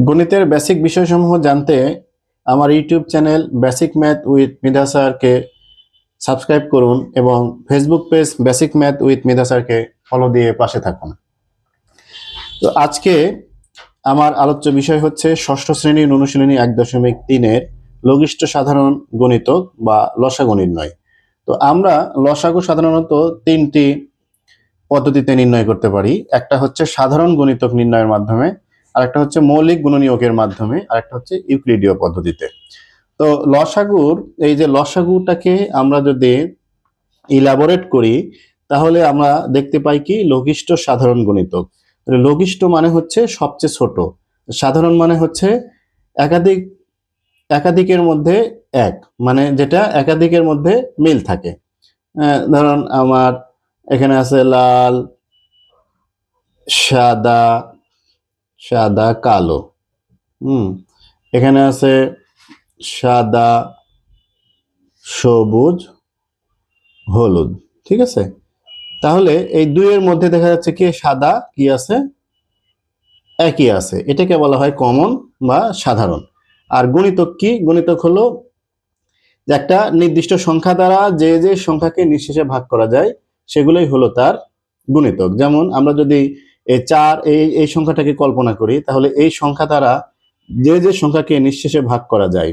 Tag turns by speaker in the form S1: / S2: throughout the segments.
S1: গণিতের বেসিক বিষয়সমূহ জানতে আমার YouTube channel basic math with Midha স্যারকে সাবস্ক্রাইব করুন এবং Facebook page basic math with Midha স্যারকে ফলো দিয়ে পাশে থাকুন। তো আজকে আমার আলোচ্য বিষয় হচ্ছে ষষ্ঠ শ্রেণীর অনুশীলনী 1.3-এর লঘিষ্ঠ সাধারণ গণিতক বা লসাগু নির্ণয়। তো আমরা লসাগু সাধারণত তিনটি পদ্ধতিতে নির্ণয় করতে পারি। একটা হচ্ছে সাধারণ গণিতক নির্ণয়ের মাধ্যমে, আরেকটা হচ্ছে মৌলিক গুণনীয়কের মাধ্যমে, আরেকটা হচ্ছে ইউক্লিডীয় পদ্ধতিতে। তো লসাগুর এই যে লসাগুটাকে আমরা যদি ইলাবোরেট করি তাহলে আমরা দেখতে পাই কি লঘিষ্ঠ সাধারণ গণিতক। লঘিষ্ঠ মানে হচ্ছে সবচেয়ে ছোট, সাধারণ মানে হচ্ছে একাধিক একাধিকের মধ্যে এক, মানে যেটা একাধিকের মধ্যে মিল থাকে। ধরুন আমার এখানে আছে লাল, সাদা, সাদা কালো। এখানে আছে সাদা, সবুজ, হলুদ। ঠিক আছে, তাহলে এই দুইয়ের মধ্যে দেখা যাচ্ছে কি সাদা কি আছে, একই আছে, এটাকে বলা হয় কমন বা সাধারণ। আর গুণিতক কি? গুণিতক হলো একটা নির্দিষ্ট সংখ্যা দ্বারা যে যে সংখ্যাকে নিঃশেষে ভাগ করা যায় সেগুলোই হলো তার গুণিতক। যেমন আমরা যদি এই 4 এই সংখ্যাটাকে কল্পনা করি তাহলে এই সংখ্যা দ্বারা যে যে সংখ্যাকে নিঃশেষে ভাগ করা যায়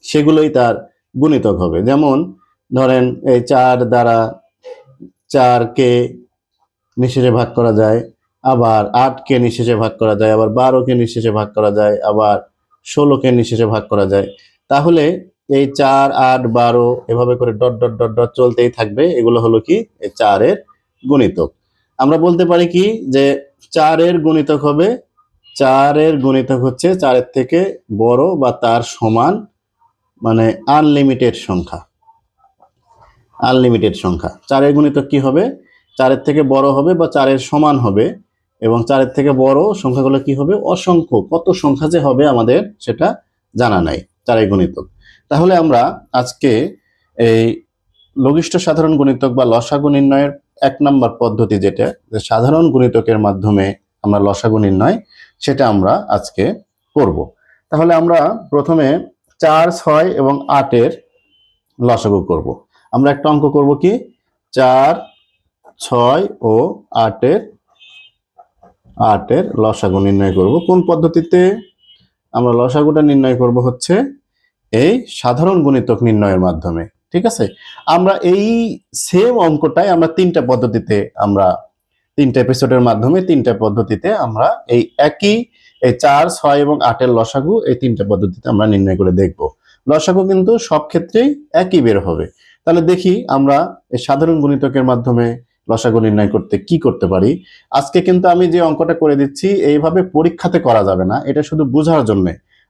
S1: সেগুলোই তার গুণিতক হবে। যেমন ধরেন এই 4 দ্বারা 4কে নিঃশেষে ভাগ করা যায়, আবার 8কে নিঃশেষে ভাগ করা যায়, আবার 12কে নিঃশেষে ভাগ করা যায়, আবার 16কে নিঃশেষে ভাগ করা যায়। তাহলে এই 4, 8, 12 এভাবে করে ডট ডট ডট ডট চলতেই থাকবে। এগুলো হলো কি এই 4-এর গুণিতক। আমরা বলতে পারি কি যে 4-এর গুণিতক হবে, 4-এর গুণিতক হচ্ছে 4-এর থেকে বড় বা তার সমান, মানে আনলিমিটেড সংখ্যা। আনলিমিটেড সংখ্যা 4-এর গুণিতক কি হবে? 4-এর থেকে বড় হবে বা 4-এর সমান হবে, এবং 4-এর থেকে বড় সংখ্যাগুলো কি হবে? অসংখ্য। কত সংখ্যা যে হবে আমাদের সেটা জানা নাই 4-এর গুণিতক। তাহলে আমরা আজকে এই লঘিষ্ঠ সাধারণ গুণিতক বা লসাগু নির্ণয়ের 1 নম্বর পদ্ধতি, যেটা সাধারণ গুণিতকের মাধ্যমে আমরা লসাগু নির্ণয়, সেটা আমরা আজকে করব। তাহলে আমরা প্রথমে 4, 6 এবং 8-এর লসাগু করব। আমরা একটা অঙ্ক করব কি 4, 6 ও 8-এর লসাগু নির্ণয় করব। কোন পদ্ধতিতে? আমরা লসাগুটা নির্ণয় করব হচ্ছে এই সাধারণ গুণিতক নির্ণয়ের মাধ্যমে। ঠিক আছে, আমরা এই সেম অঙ্কটাই আমরা তিনটা এপিসোডের মাধ্যমে তিনটা পদ্ধতিতে আমরা এই একই 4, 6 এবং 8-এর লসাগু এই তিনটা পদ্ধতিতে আমরা নির্ণয় করে দেখব। লসাগু কিন্তু সব ক্ষেত্রেই একই বের হবে। তাহলে দেখি আমরা এই সাধারণ গুণিতকের মাধ্যমে লসাগু নির্ণয় করতে কি করতে পারি। আজকে কিন্তু আমি যে অঙ্কটা করে দিচ্ছি এইভাবে পরীক্ষাতে করা যাবে না, এটা শুধু বোঝার জন্য।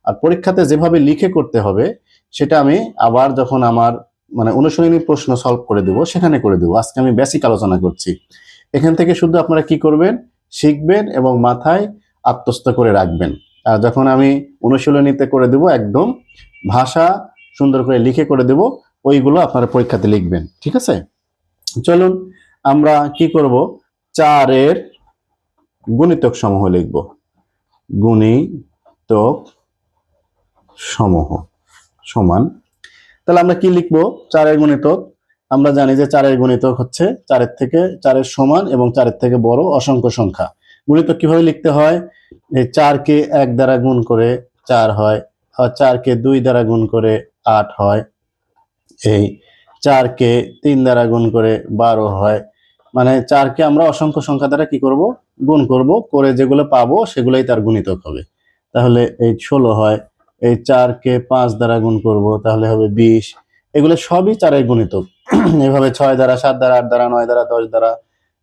S1: আর পরীক্ষাতে যেভাবে লিখে করতে হবে সেটা আমি আবার যখন আমার অনুশীলনী প্রশ্ন সলভ করে দেব সেখানে করে দেব। আজকে আমি বেসিক আলোচনা করছি। এখান থেকে শুধু আপনারা কি করবেন, শিখবেন এবং মাথায় আত্মস্থ করে রাখবেন। আর যখন আমি অনুশীলনীতে করে দেব একদম ভাষা সুন্দর করে লিখে করে দেব, ওইগুলো আপনারা পরীক্ষাতে লিখবেন। ঠিক আছে, চলুন আমরা কি করব, 4-এর গুণিতক সমূহ লিখব। গুণিতক সমূহ সমান, তাহলে আমরা কি লিখবো? 4-এর গুণিতক আমরা জানি যে 4-এর গুণিতক হচ্ছে 4-এর সমান এবং 4-এর থেকে বড় অসংখ্য সংখ্যা। গুণিতক কিভাবে লিখতে হয়? এই 4কে 1 দ্বারা গুণ করে 4 হয়, আর 4কে 2 দ্বারা গুণ করে 8 হয়, এই 4কে 3 দ্বারা গুণ করে 12 হয়। মানে 4কে আমরা অসংখ্য সংখ্যা দ্বারা কি করব? গুণ করব, করে যেগুলো পাবো সেগুলোই তার গুণিতক হবে। তাহলে এই 16 হয়। এই 4কে 5 দ্বারা গুণ করব, তাহলে হবে 20। এগুলো সবই 4-এর গুণিতক। এভাবে 6 দ্বারা, 7 দ্বারা, 8 দ্বারা, 9 দ্বারা, 10 দ্বারা,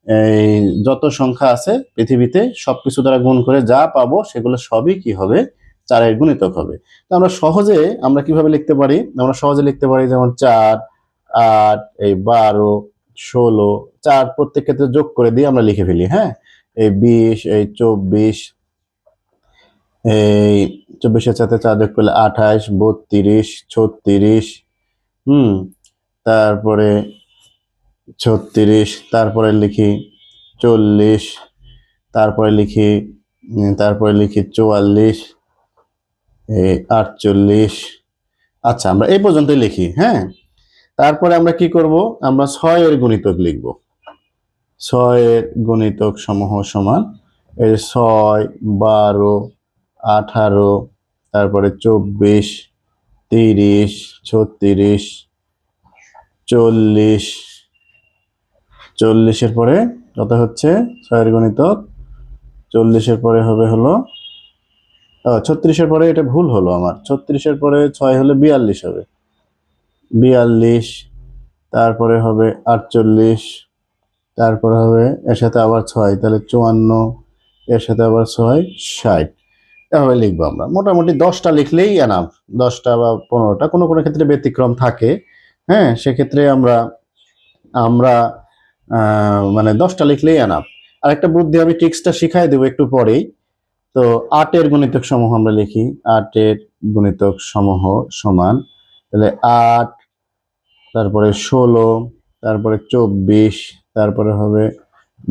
S1: এই যত সংখ্যা আছে পৃথিবীতে সবকিছু দ্বারা গুণ করে যা পাবো সেগুলো সবই কি হবে? 4-এর গুণিতক হবে। তো আমরা কিভাবে লিখতে পারি? আমরা সহজে লিখতে পারি যেমন 4, 8, এই 12, 16, 4 প্রত্যেক ক্ষেত্রে যোগ করে দিয়ে আমরা লিখে ফেলি। হ্যাঁ, এই 20, এই 24, এই 24-এর সাথে 4 যোগ করলে 28, 32, 36, তারপরে 36, তারপরে লিখি 40, তারপরে লিখি 44, এই 48। আচ্ছা, আমরা এই পর্যন্তই লিখি, হ্যাঁ। তারপরে আমরা কি করব, আমরা 6 এর গুণিতক লিখব। 6 এর গুণিতক সমূহ সমান এই 6, 12, 18, তারপরে 24, 30, 36, 40। 40-এর পরে কত হচ্ছে 6 এর গুণিতক? 40-এর পরে হবে হলো 36-এর পরে, এটা ভুল হলো আমার। 36-এর পরে 6 হলে 42 হবে। 42, তারপরে হবে 48, তারপরে হবে এর সাথে আবার 6, তাহলে 54, এর সাথে আবার 6, 60। এভাবে লিখবো আমরা। মোটামুটি 10টা লিখলেই এনাফ। 10টা বা 15টা, কোনো কোনো ক্ষেত্রে ব্যতিক্রম থাকে, হ্যাঁ। সেক্ষেত্রে আমরা আমরা মানে 10টা লিখলেই এনাফ। আরেকটা বুদ্ধি আমি ট্রিক্সটা শিখাই দেবো একটু পরেই। তো 8 এর গুণিতক সমূহ আমরা লিখি। 8 এর গুণিতক সমূহ সমান, তাহলে 8, তারপরে 16, তারপরে 24, তারপরে হবে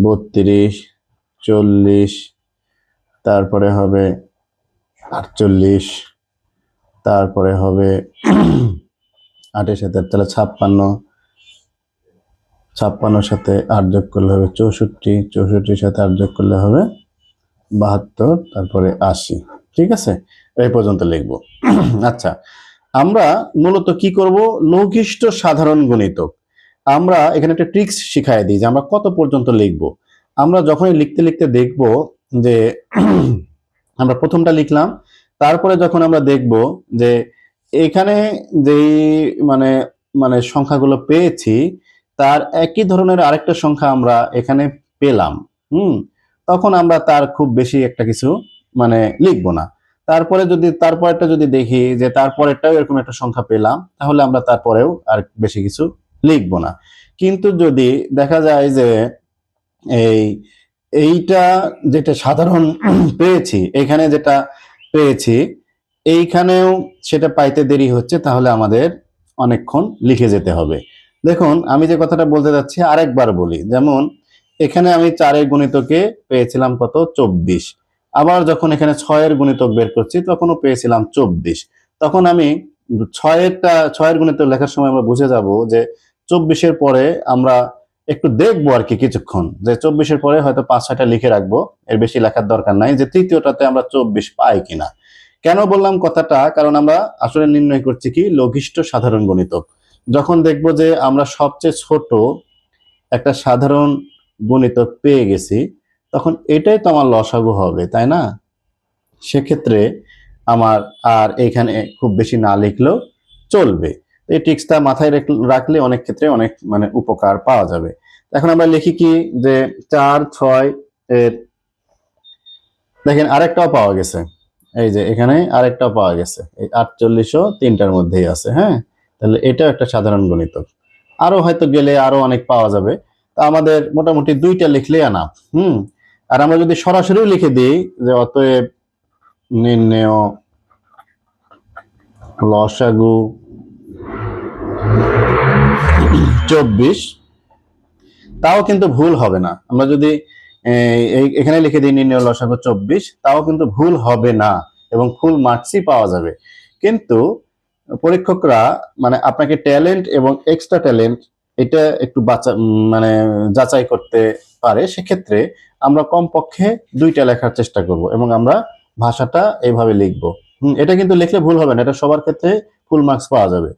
S1: 32, 40, তারপরে হবে 48, তারপরে হবে 8-এর সাথে তাহলে 56, 56-র সাথে 8 যোগ করলে হবে 64, 64-র সাথে 8 যোগ করলে হবে 72, তারপরে 80। ঠিক আছে, এই পর্যন্ত লিখবো। আচ্ছা, আমরা মূলত কি করব, লঘিষ্ঠ সাধারণ গুণিতক। আমরা এখানে একটা ট্রিক্স শিখাই দিই যে আমরা কত পর্যন্ত লিখব। আমরা যখনই লিখতে লিখতে দেখব যে আমরা প্রথমটা লিখলাম, তারপরে যখন আমরা দেখব যে এখানে যেই মানে মানে সংখ্যাগুলো পেয়েছি তার একই ধরনের আরেকটা সংখ্যা আমরা এখানে পেলাম, তখন আমরা তার খুব বেশি একটা কিছু মানে লিখবো না। তারপরে যদি তারপরেরটা যদি দেখি যে তারপরেরটাও এরকম একটা সংখ্যা পেলাম, তাহলে আমরা তারপরেও আর বেশি কিছু লিখবো না। কিন্তু যদি দেখা যায় যে এই এইটা যেটা সাধারণ পেয়েছি, এখানে যেটা পেয়েছি এইখানেও সেটা পাইতে দেরি হচ্ছে, তাহলে আমাদের অনেকক্ষণ লিখে যেতে হবে। দেখুন, আমি যে কথাটা বলতে যাচ্ছি আরেকবার বলি। যেমন এখানে আমি 4-এর গুণিতকে পেয়েছিলাম কত, 24। আবার যখন এখানে 6-এর গুণিতক বের করছি তখনও পেয়েছিলাম 24। তখন আমি 6-এর গুণিতক লেখার সময় আমরা বুঝে যাব যে 24-এর পরে আমরা একটু দেখবো আর কি কিছুক্ষণ, যে 24-এর পরে হয়তো 5-6টা লিখে রাখবো, এর বেশি লেখার দরকার নাই, যে তৃতীয়টাতে আমরা 24 পাই কিনা। কেন বললাম কথাটা, কারণ আমরা আসলে নির্ণয় করছি কি লঘিষ্ঠ সাধারণ গুণিতক। যখন দেখবো যে আমরা সবচেয়ে ছোট একটা সাধারণ গুণিতক পেয়ে গেছি, তখন এটাই তো আমার লসাগু হবে, তাই না? সেক্ষেত্রে আমার আর এখানে খুব বেশি না লিখলেও চলবে। এই ট্রিক্সটা মাথায় রাখলে অনেক ক্ষেত্রে অনেক মানে উপকার পাওয়া যাবে। এখন আমরা লিখি কি যে 4, 6 এর, দেখেন আরেকটাও পাওয়া গেছে। এই যে এখানে আরেকটাও পাওয়া গেছে, এই 48ও 3টার মধ্যেই আছে, হ্যাঁ। তাহলে এটাও একটা সাধারণ গুণিতক। আরো হয়তো গেলে আরো অনেক পাওয়া যাবে। তা আমাদের মোটামুটি 2টা লিখলেই আনা। আর আমরা যদি সরাসরি লিখে দিই যে অতএব নির্ণেয় লসাগু 24, তাও কিন্তু ভুল হবে না। আমরা যদি এখানে লিখে দিই নির্ণেয় লসাগু 24, তাও কিন্তু ভুল হবে না এবং ফুল মার্কসই পাওয়া যাবে। কিন্তু পরীক্ষকরা মানে আপনাকে ট্যালেন্ট এবং এক্সট্রা ট্যালেন্ট এটা একটু মানে যাচাই করতে পারে। সেক্ষেত্রে আমরা কমপক্ষে 2টা লেখার চেষ্টা করব এবং আমরা ভাষাটা এইভাবে লিখব। এটা কিন্তু লিখলে ভুল হবে না, এটা সবার ক্ষেত্রে ফুল মার্কস পাওয়া যাবে।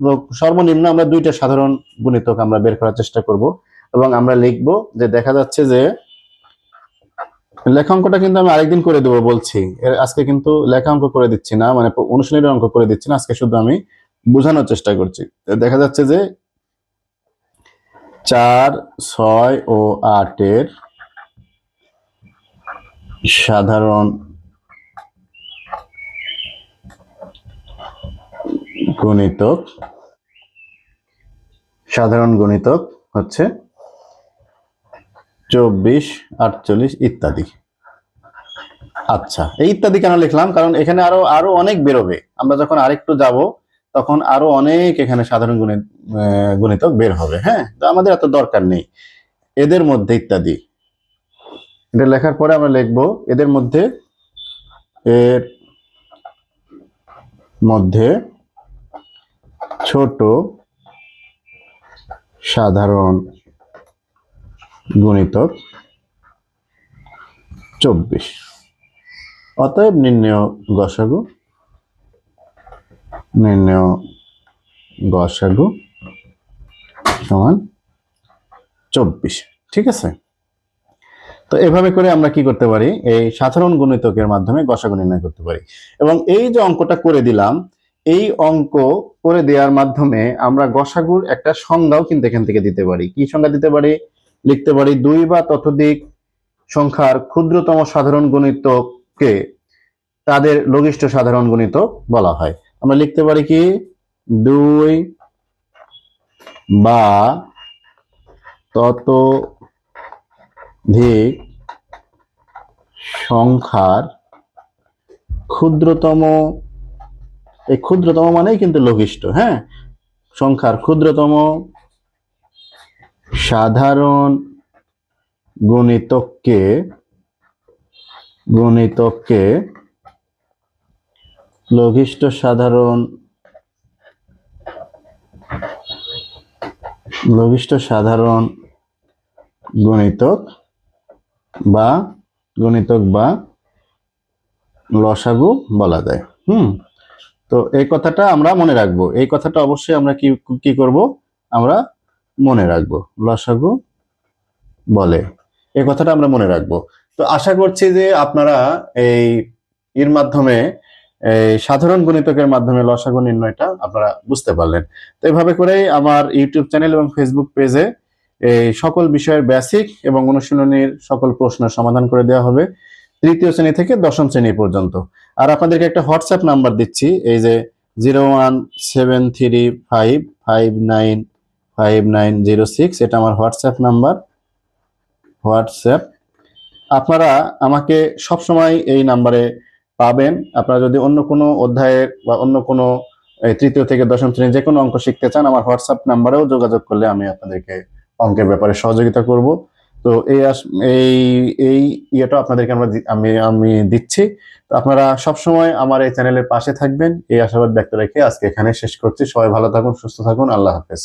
S1: তো সর্বনিম্ন আমরা 2টা সাধারণ গুণিতক আমরা বের করার চেষ্টা করব এবং আমরা লিখব যে দেখা যাচ্ছে যে লেখা অঙ্কটা কিন্তু আমি আরেকদিন করে দেবো বলছি, আজকে কিন্তু লেখা অঙ্ক করে দিচ্ছি না, মানে অনুশীলনের অঙ্ক করে দিচ্ছি না, আজকে শুধু আমি বোঝানোর চেষ্টা করছি। দেখা যাচ্ছে যে 4, 6 ও 8 এর সাধারণ গুণিতক হচ্ছে 24, 48 ইত্যাদি। আচ্ছা, এই ইত্যাদি কেন লিখলাম, কারণ এখানে আরো অনেক বেরোবে। আমরা যখন আরেকটু যাব তখন আরো অনেক এখানে সাধারণ গুণিতক বের হবে, হ্যাঁ। তো আমাদের এত দরকার নেই। এদের মধ্যে ইত্যাদি, এটা লেখার পরে আমরা লিখবো এদের মধ্যে এর মধ্যে ছোট সাধারণ গুণিতক 24। অতএব নির্ণেয় গসাগু সমান 24। ঠিক আছে, তো এভাবে করে আমরা কি করতে পারি, এই সাধারণ গুণিতকের মাধ্যমে গসাগু নির্ণয় করতে পারি। এবং এই যে অঙ্কটা করে দিলাম, এই অঙ্ক করে দেওয়ার মাধ্যমে আমরা গসাগুর একটা সংজ্ঞাও কিন্তু এখান থেকে দিতে পারি। কি সংজ্ঞা দিতে পারি? লিখতে পারি 2 বা ততোধিক সংখ্যার ক্ষুদ্রতম সাধারণ গুণিতককে তাদের লঘিষ্ঠ সাধারণ গুণিতক বলা হয়। আমরা লিখতে পারি কি 2 বা ততোধিক সংখ্যার ক্ষুদ্রতম, এই ক্ষুদ্রতম মানেই কিন্তু লঘিষ্ঠ, হ্যাঁ, সংখ্যার ক্ষুদ্রতম সাধারণ গুণিতককে লঘিষ্ঠ সাধারণ গুণিতক বা লসাগু বলা যায়। তো এই কথাটা আমরা মনে রাখবো, এই কথাটা অবশ্যই আমরা কি করব, আমরা মনে রাখবো, লসাগু বলে, এই কথাটা আমরা মনে রাখবো। তো আশা করছি যে আপনারা এর মাধ্যমে সাধারণ গুণিতকের মাধ্যমে লসাগু নির্ণয়টা আপনারা বুঝতে পারলেন। তো এইভাবে করেই আমার ইউটিউব চ্যানেল এবং ফেসবুক পেজে এই সকল বিষয়ের বেসিক এবং অনুশীলনীর সকল প্রশ্নের সমাধান করে দেওয়া হবে, 3য় শ্রেণী থেকে 10ম শ্রেণী পর্যন্ত। আর আপনাদেরকে একটা হোয়াটসঅ্যাপ নাম্বার দিচ্ছি, এই যে 01735595906, এটা আমার হোয়াটসঅ্যাপ নাম্বার। আপনারা আমাকে সবসময় এই নাম্বারে পাবেন। আপনারা যদি অন্য কোনো অধ্যায়ের বা অন্য কোনো 3য় থেকে 10ম শ্রেণীর যে কোনো অঙ্ক শিখতে চান, আমার হোয়াটসঅ্যাপ নাম্বারেও যোগাযোগ করলে আমি আপনাদেরকে অঙ্কের ব্যাপারে সহযোগিতা করব। তো এই ইয়েটা আপনাদেরকে আমি দিচ্ছি। তো আপনারা সবসময় আমার এই চ্যানেলের পাশে থাকবেন, এই আশাবাদ ব্যক্ত রেখে আজকে এখানে শেষ করছি। সবাই ভালো থাকুন, সুস্থ থাকুন, আল্লাহ হাফেজ।